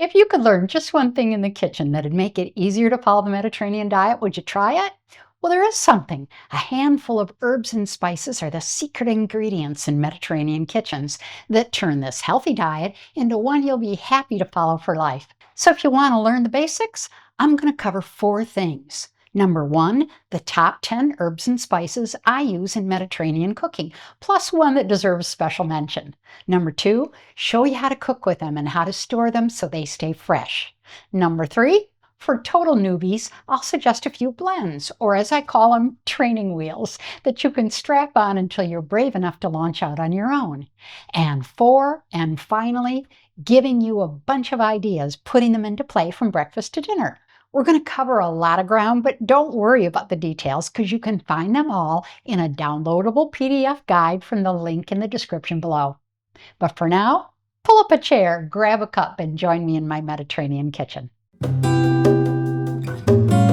If you could learn just one thing in the kitchen that'd make it easier to follow the Mediterranean diet, would you try it? Well, there is something. A handful of herbs and spices are the secret ingredients in Mediterranean kitchens that turn this healthy diet into one you'll be happy to follow for life. So if you want to learn the basics, I'm going to cover four things. Number one, the top 10 herbs and spices I use in Mediterranean cooking, plus one that deserves special mention. Number two, show you how to cook with them and how to store them so they stay fresh. Number three, for total newbies, I'll suggest a few blends, or as I call them, training wheels, that you can strap on until you're brave enough to launch out on your own. And four, and finally, giving you a bunch of ideas, putting them into play from breakfast to dinner. We're going to cover a lot of ground, but don't worry about the details because you can find them all in a downloadable PDF guide from the link in the description below. But for now, pull up a chair, grab a cup, and join me in my Mediterranean kitchen.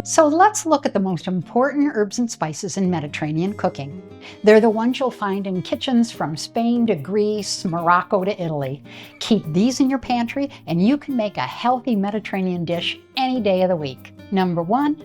So let's look at the most important herbs and spices in Mediterranean cooking. They're the ones you'll find in kitchens from Spain to Greece, Morocco to Italy. Keep these in your pantry and you can make a healthy Mediterranean dish any day of the week. Number one,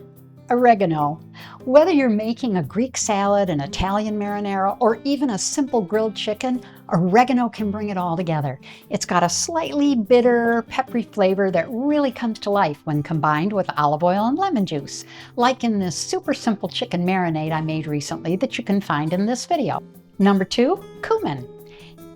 oregano. Whether you're making a Greek salad, an Italian marinara, or even a simple grilled chicken, oregano can bring it all together. It's got a slightly bitter, peppery flavor that really comes to life when combined with olive oil and lemon juice, like in this super simple chicken marinade I made recently that you can find in this video. Number two, cumin.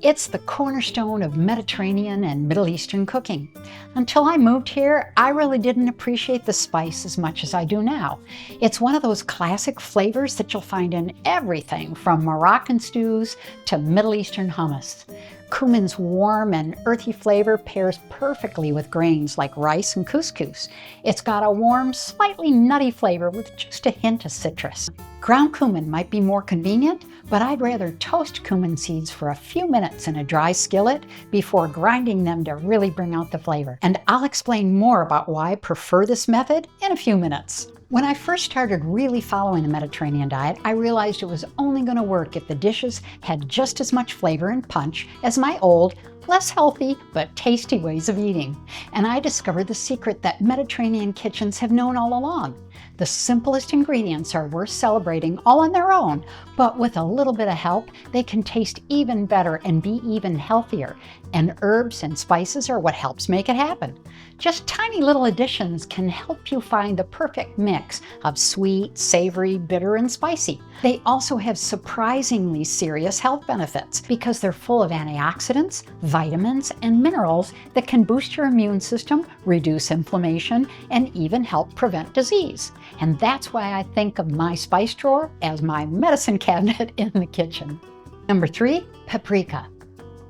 It's the cornerstone of Mediterranean and Middle Eastern cooking. Until I moved here, I really didn't appreciate the spice as much as I do now. It's one of those classic flavors that you'll find in everything from Moroccan stews to Middle Eastern hummus. Cumin's warm and earthy flavor pairs perfectly with grains like rice and couscous. It's got a warm, slightly nutty flavor with just a hint of citrus. Ground cumin might be more convenient, but I'd rather toast cumin seeds for a few minutes in a dry skillet before grinding them to really bring out the flavor. And I'll explain more about why I prefer this method in a few minutes. When I first started really following the Mediterranean diet, I realized it was only going to work if the dishes had just as much flavor and punch as my old, less healthy, but tasty ways of eating. And I discovered the secret that Mediterranean kitchens have known all along. The simplest ingredients are worth celebrating all on their own, but with a little bit of help, they can taste even better and be even healthier. And herbs and spices are what helps make it happen. Just tiny little additions can help you find the perfect mix of sweet, savory, bitter, and spicy. They also have surprisingly serious health benefits because they're full of antioxidants, vitamins, and minerals that can boost your immune system, reduce inflammation, and even help prevent disease. And that's why I think of my spice drawer as my medicine cabinet in the kitchen. Number three, paprika.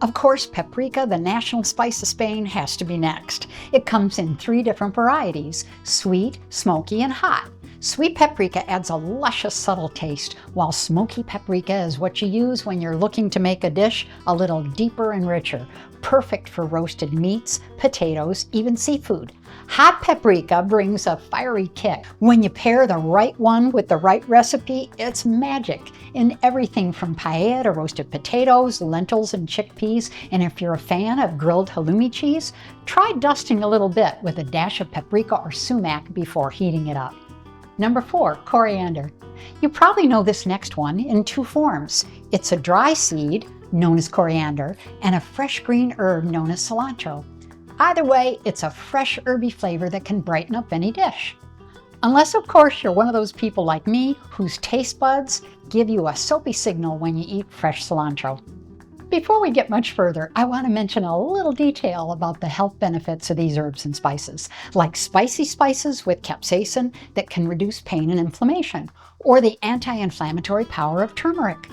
Of course, paprika, the national spice of Spain, has to be next. It comes in three different varieties: sweet, smoky, and hot. Sweet paprika adds a luscious, subtle taste, while smoky paprika is what you use when you're looking to make a dish a little deeper and richer, perfect for roasted meats, potatoes, even seafood. Hot paprika brings a fiery kick. When you pair the right one with the right recipe, it's magic in everything from paella to roasted potatoes, lentils, and chickpeas. And if you're a fan of grilled halloumi cheese, try dusting a little bit with a dash of paprika or sumac before heating it up. Number four, coriander. You probably know this next one in two forms. It's a dry seed, known as coriander, and a fresh green herb known as cilantro. Either way, it's a fresh herby flavor that can brighten up any dish. Unless, of course, you're one of those people like me whose taste buds give you a soapy signal when you eat fresh cilantro. Before we get much further, I want to mention a little detail about the health benefits of these herbs and spices, like spicy spices with capsaicin that can reduce pain and inflammation, or the anti-inflammatory power of turmeric.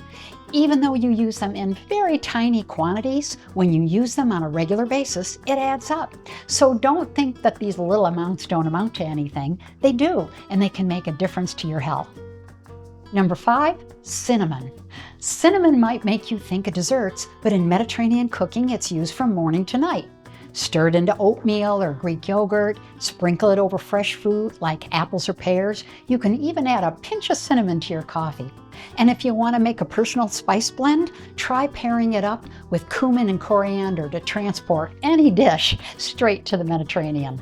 Even though you use them in very tiny quantities, when you use them on a regular basis, it adds up. So don't think that these little amounts don't amount to anything. They do, and they can make a difference to your health. Number five, cinnamon. Cinnamon might make you think of desserts, but in Mediterranean cooking, it's used from morning to night. Stir it into oatmeal or Greek yogurt, sprinkle it over fresh fruit like apples or pears. You can even add a pinch of cinnamon to your coffee. And if you want to make a personal spice blend, try pairing it up with cumin and coriander to transport any dish straight to the Mediterranean.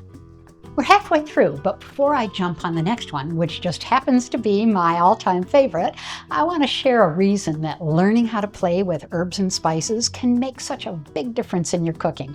We're halfway through, but before I jump on the next one, which just happens to be my all-time favorite, I want to share a reason that learning how to play with herbs and spices can make such a big difference in your cooking.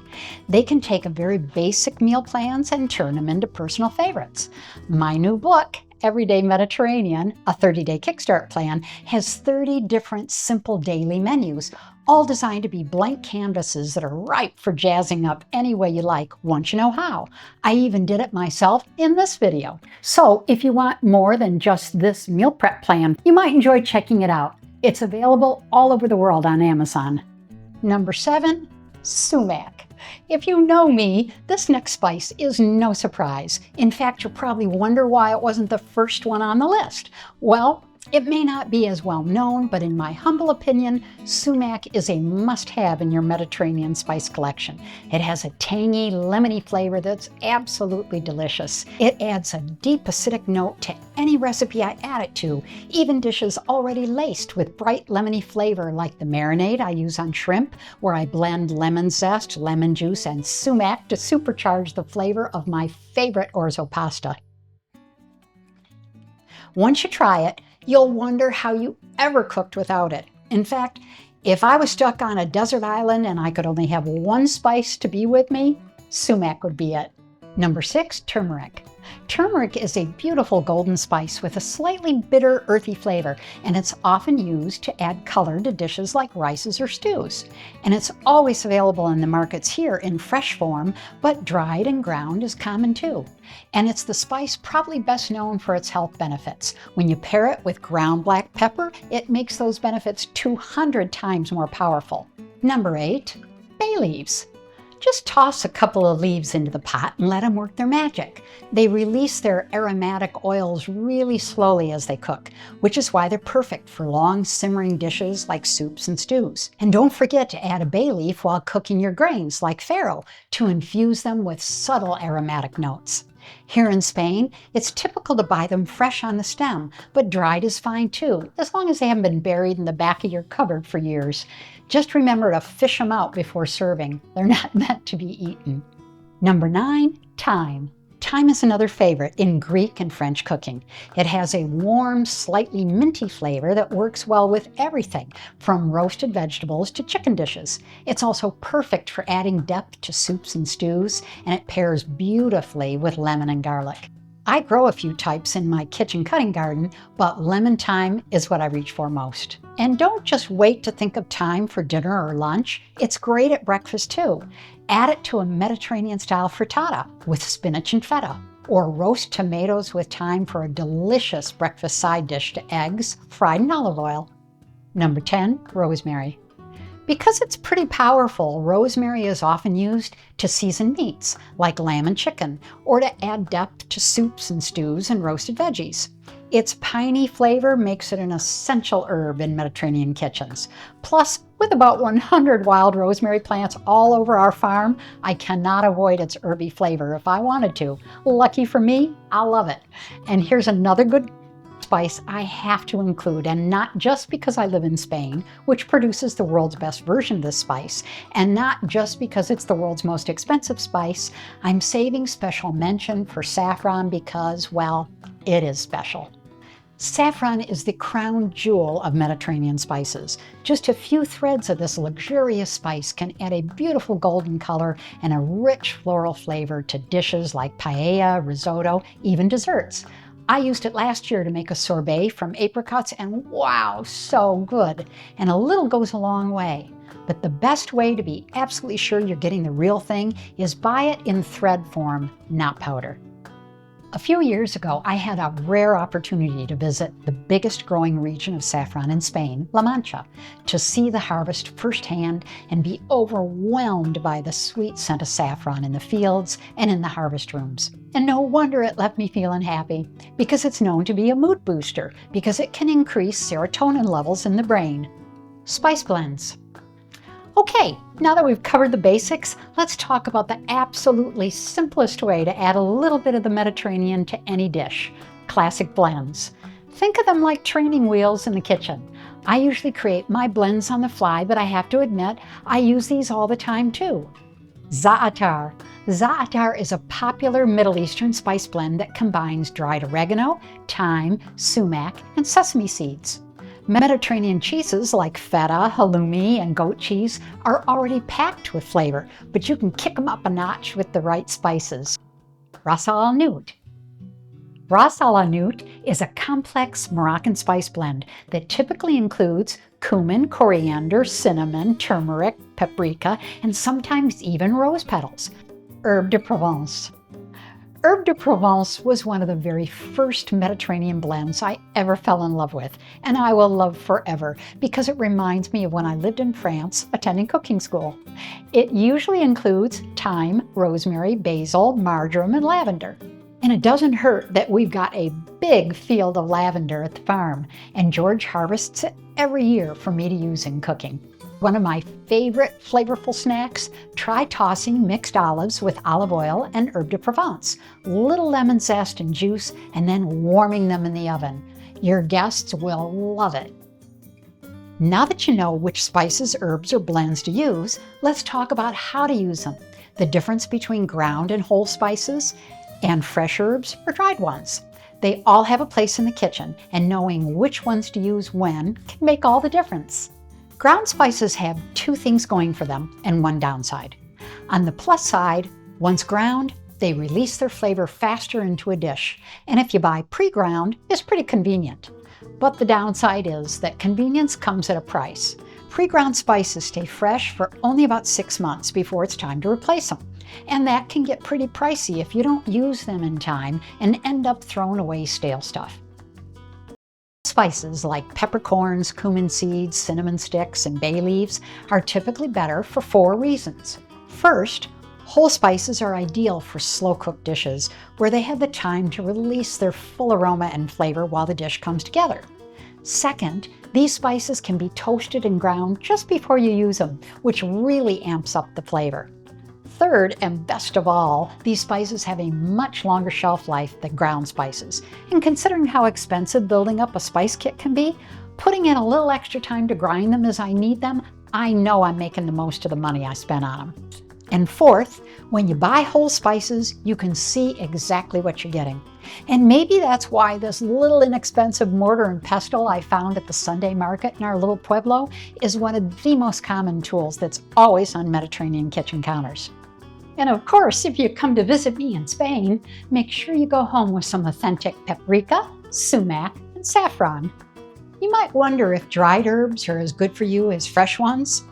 They can take a very basic meal plans and turn them into personal favorites. My new book, Everyday Mediterranean, a 30-day Kickstart plan, has 30 different simple daily menus, all designed to be blank canvases that are ripe for jazzing up any way you like once you know how. I even did it myself in this video. So if you want more than just this meal prep plan, you might enjoy checking it out. It's available all over the world on Amazon. Number 7, sumac. If you know me, this next spice is no surprise. In fact, you'll probably wonder why it wasn't the first one on the list. Well, it may not be as well known, but in my humble opinion, sumac is a must-have in your Mediterranean spice collection. It has a tangy, lemony flavor that's absolutely delicious. It adds a deep acidic note to any recipe I add it to, even dishes already laced with bright lemony flavor like the marinade I use on shrimp, where I blend lemon zest, lemon juice, and sumac to supercharge the flavor of my favorite orzo pasta. Once you try it, you'll wonder how you ever cooked without it. In fact, if I was stuck on a desert island and I could only have one spice to be with me, sumac would be it. Number 6, turmeric. Turmeric is a beautiful golden spice with a slightly bitter, earthy flavor, and it's often used to add color to dishes like rices or stews. And it's always available in the markets here in fresh form, but dried and ground is common too. And it's the spice probably best known for its health benefits. When you pair it with ground black pepper, it makes those benefits 200 times more powerful. Number 8, bay leaves. Just toss a couple of leaves into the pot and let them work their magic. They release their aromatic oils really slowly as they cook, which is why they're perfect for long simmering dishes like soups and stews. And don't forget to add a bay leaf while cooking your grains like farro to infuse them with subtle aromatic notes. Here in Spain, it's typical to buy them fresh on the stem, but dried is fine too, as long as they haven't been buried in the back of your cupboard for years. Just remember to fish them out before serving. They're not meant to be eaten. Number 9, thyme. Thyme is another favorite in Greek and French cooking. It has a warm, slightly minty flavor that works well with everything, from roasted vegetables to chicken dishes. It's also perfect for adding depth to soups and stews, and it pairs beautifully with lemon and garlic. I grow a few types in my kitchen cutting garden, but lemon thyme is what I reach for most. And don't just wait to think of thyme for dinner or lunch. It's great at breakfast too. Add it to a Mediterranean-style frittata with spinach and feta, or roast tomatoes with thyme for a delicious breakfast side dish to eggs fried in olive oil. Number 10, rosemary. Because it's pretty powerful, rosemary is often used to season meats, like lamb and chicken, or to add depth to soups and stews and roasted veggies. Its piney flavor makes it an essential herb in Mediterranean kitchens. Plus, with about 100 wild rosemary plants all over our farm, I cannot avoid its herby flavor if I wanted to. Lucky for me, I love it. And here's another good spice I have to include, and not just because I live in Spain, which produces the world's best version of this spice, and not just because it's the world's most expensive spice. I'm saving special mention for saffron because, well, it is special. Saffron is the crown jewel of Mediterranean spices. Just a few threads of this luxurious spice can add a beautiful golden color and a rich floral flavor to dishes like paella, risotto, even desserts. I used it last year to make a sorbet from apricots, and wow, so good. And a little goes a long way. But the best way to be absolutely sure you're getting the real thing is buy it in thread form, not powder. A few years ago, I had a rare opportunity to visit the biggest growing region of saffron in Spain, La Mancha, to see the harvest firsthand and be overwhelmed by the sweet scent of saffron in the fields and in the harvest rooms. And no wonder it left me feeling happy, because it's known to be a mood booster, because it can increase serotonin levels in the brain. Spice blends. Okay, now that we've covered the basics, let's talk about the absolutely simplest way to add a little bit of the Mediterranean to any dish: classic blends. Think of them like training wheels in the kitchen. I usually create my blends on the fly, but I have to admit, I use these all the time too. Za'atar. Za'atar is a popular Middle Eastern spice blend that combines dried oregano, thyme, sumac, and sesame seeds. Mediterranean cheeses like feta, halloumi, and goat cheese are already packed with flavor, but you can kick them up a notch with the right spices. Ras el Hanout. Ras el Hanout is a complex Moroccan spice blend that typically includes cumin, coriander, cinnamon, turmeric, paprika, and sometimes even rose petals. Herbe de Provence. Herbe de Provence was one of the very first Mediterranean blends I ever fell in love with, and I will love forever because it reminds me of when I lived in France attending cooking school. It usually includes thyme, rosemary, basil, marjoram, and lavender. And it doesn't hurt that we've got a big field of lavender at the farm, and George harvests it every year for me to use in cooking. One of my favorite flavorful snacks: try tossing mixed olives with olive oil and herbe de Provence, little lemon zest and juice, and then warming them in the oven. Your guests will love it. Now that you know which spices, herbs, or blends to use, let's talk about how to use them, the difference between ground and whole spices, and fresh herbs or dried ones. They all have a place in the kitchen, and knowing which ones to use when can make all the difference. Ground spices have two things going for them and one downside. On the plus side, once ground, they release their flavor faster into a dish, and if you buy pre-ground, it's pretty convenient. But the downside is that convenience comes at a price. Pre-ground spices stay fresh for only about 6 months before it's time to replace them. And that can get pretty pricey if you don't use them in time and end up throwing away stale stuff. Spices like peppercorns, cumin seeds, cinnamon sticks, and bay leaves are typically better for 4 reasons. First, whole spices are ideal for slow-cooked dishes where they have the time to release their full aroma and flavor while the dish comes together. Second, these spices can be toasted and ground just before you use them, which really amps up the flavor. Third, and best of all, these spices have a much longer shelf life than ground spices. And considering how expensive building up a spice kit can be, putting in a little extra time to grind them as I need them, I know I'm making the most of the money I spent on them. And fourth, when you buy whole spices, you can see exactly what you're getting. And maybe that's why this little inexpensive mortar and pestle I found at the Sunday market in our little pueblo is one of the most common tools that's always on Mediterranean kitchen counters. And of course, if you come to visit me in Spain, make sure you go home with some authentic paprika, sumac, and saffron. You might wonder if dried herbs are as good for you as fresh ones.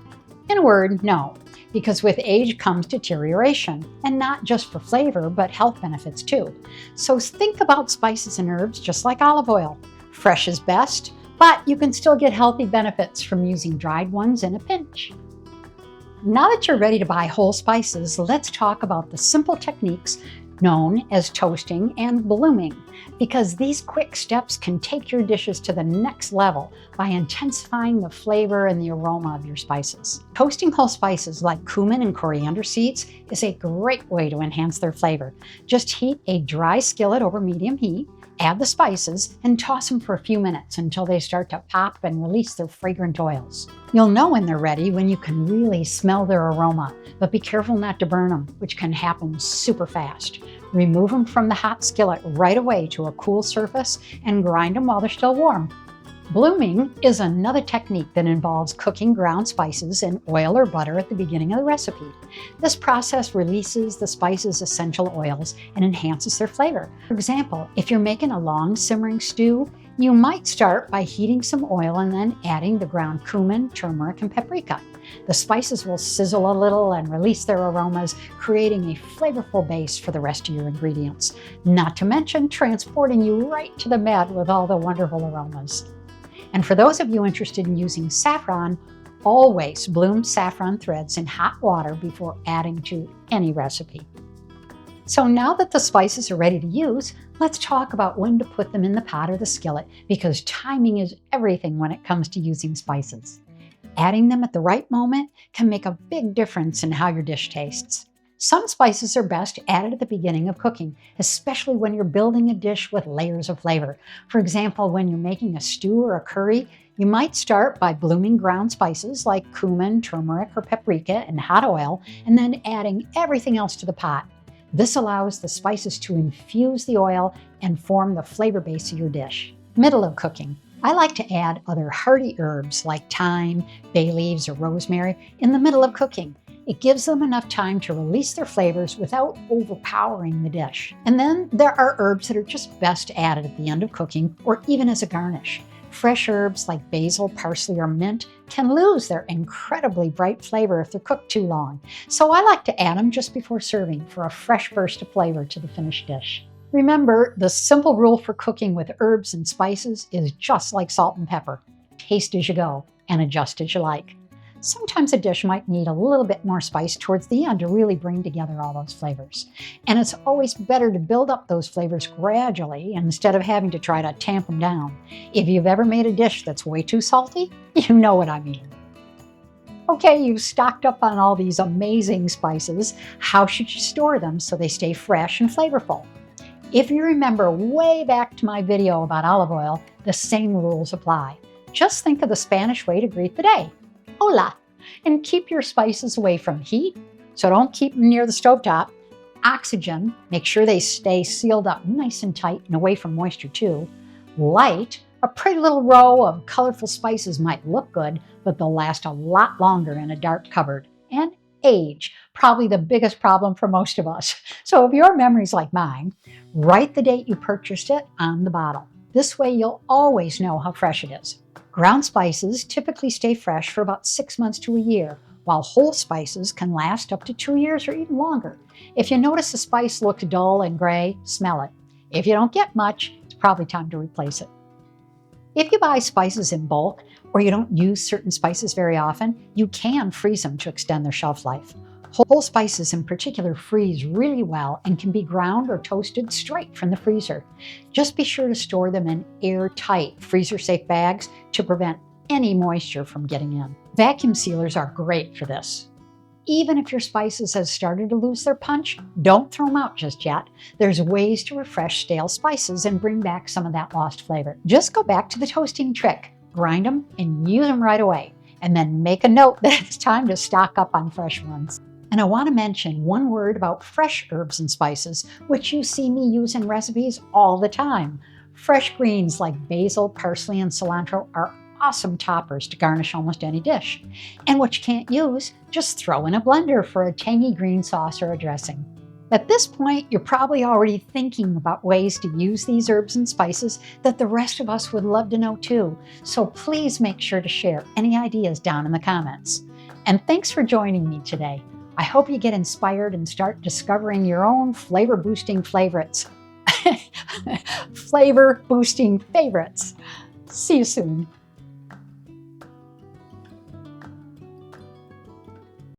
In a word, no, because with age comes deterioration, and not just for flavor, but health benefits too. So think about spices and herbs just like olive oil. Fresh is best, but you can still get healthy benefits from using dried ones in a pinch. Now that you're ready to buy whole spices, let's talk about the simple techniques known as toasting and blooming, because these quick steps can take your dishes to the next level by intensifying the flavor and the aroma of your spices. Toasting whole spices like cumin and coriander seeds is a great way to enhance their flavor. Just heat a dry skillet over medium heat, add the spices, and toss them for a few minutes until they start to pop and release their fragrant oils. You'll know when they're ready when you can really smell their aroma, but be careful not to burn them, which can happen super fast. Remove them from the hot skillet right away to a cool surface and grind them while they're still warm. Blooming is another technique that involves cooking ground spices in oil or butter at the beginning of the recipe. This process releases the spices' essential oils and enhances their flavor. For example, if you're making a long simmering stew, you might start by heating some oil and then adding the ground cumin, turmeric, and paprika. The spices will sizzle a little and release their aromas, creating a flavorful base for the rest of your ingredients, not to mention transporting you right to the bed with all the wonderful aromas. And for those of you interested in using saffron, always bloom saffron threads in hot water before adding to any recipe. So now that the spices are ready to use, let's talk about when to put them in the pot or the skillet, because timing is everything when it comes to using spices. Adding them at the right moment can make a big difference in how your dish tastes. Some spices are best added at the beginning of cooking, especially when you're building a dish with layers of flavor. For example, when you're making a stew or a curry, you might start by blooming ground spices like cumin, turmeric, or paprika in hot oil, and then adding everything else to the pot. This allows the spices to infuse the oil and form the flavor base of your dish. Middle of cooking. I like to add other hearty herbs like thyme, bay leaves, or rosemary in the middle of cooking. It gives them enough time to release their flavors without overpowering the dish. And then there are herbs that are just best added at the end of cooking or even as a garnish. Fresh herbs like basil, parsley, or mint can lose their incredibly bright flavor if they're cooked too long. So I like to add them just before serving for a fresh burst of flavor to the finished dish. Remember, the simple rule for cooking with herbs and spices is just like salt and pepper. Taste as you go and adjust as you like. Sometimes a dish might need a little bit more spice towards the end to really bring together all those flavors. And it's always better to build up those flavors gradually instead of having to try to tamp them down. If you've ever made a dish that's way too salty, you know what I mean. Okay, you've stocked up on all these amazing spices. How should you store them so they stay fresh and flavorful? If you remember way back to my video about olive oil, the same rules apply. Just think of the Spanish way to greet the day. Hola, and keep your spices away from heat, so don't keep them near the stovetop. Oxygen, make sure they stay sealed up nice and tight and away from moisture too. Light, a pretty little row of colorful spices might look good, but they'll last a lot longer in a dark cupboard. And age, probably the biggest problem for most of us. So if your memory's like mine, write the date you purchased it on the bottle. This way you'll always know how fresh it is. Ground spices typically stay fresh for about 6 months to a year, while whole spices can last up to 2 years or even longer. If you notice a spice looks dull and gray, smell it. If you don't get much, it's probably time to replace it. If you buy spices in bulk or you don't use certain spices very often, you can freeze them to extend their shelf life. Whole spices in particular freeze really well and can be ground or toasted straight from the freezer. Just be sure to store them in airtight, freezer-safe bags to prevent any moisture from getting in. Vacuum sealers are great for this. Even if your spices have started to lose their punch, don't throw them out just yet. There's ways to refresh stale spices and bring back some of that lost flavor. Just go back to the toasting trick. Grind them and use them right away. And then make a note that it's time to stock up on fresh ones. And I want to mention one word about fresh herbs and spices, which you see me use in recipes all the time. Fresh greens like basil, parsley, and cilantro are awesome toppers to garnish almost any dish. And what you can't use, just throw in a blender for a tangy green sauce or a dressing. At this point, you're probably already thinking about ways to use these herbs and spices that the rest of us would love to know too. So please make sure to share any ideas down in the comments. And thanks for joining me today. I hope you get inspired and start discovering your own flavor-boosting favorites. Flavor-boosting favorites. See you soon.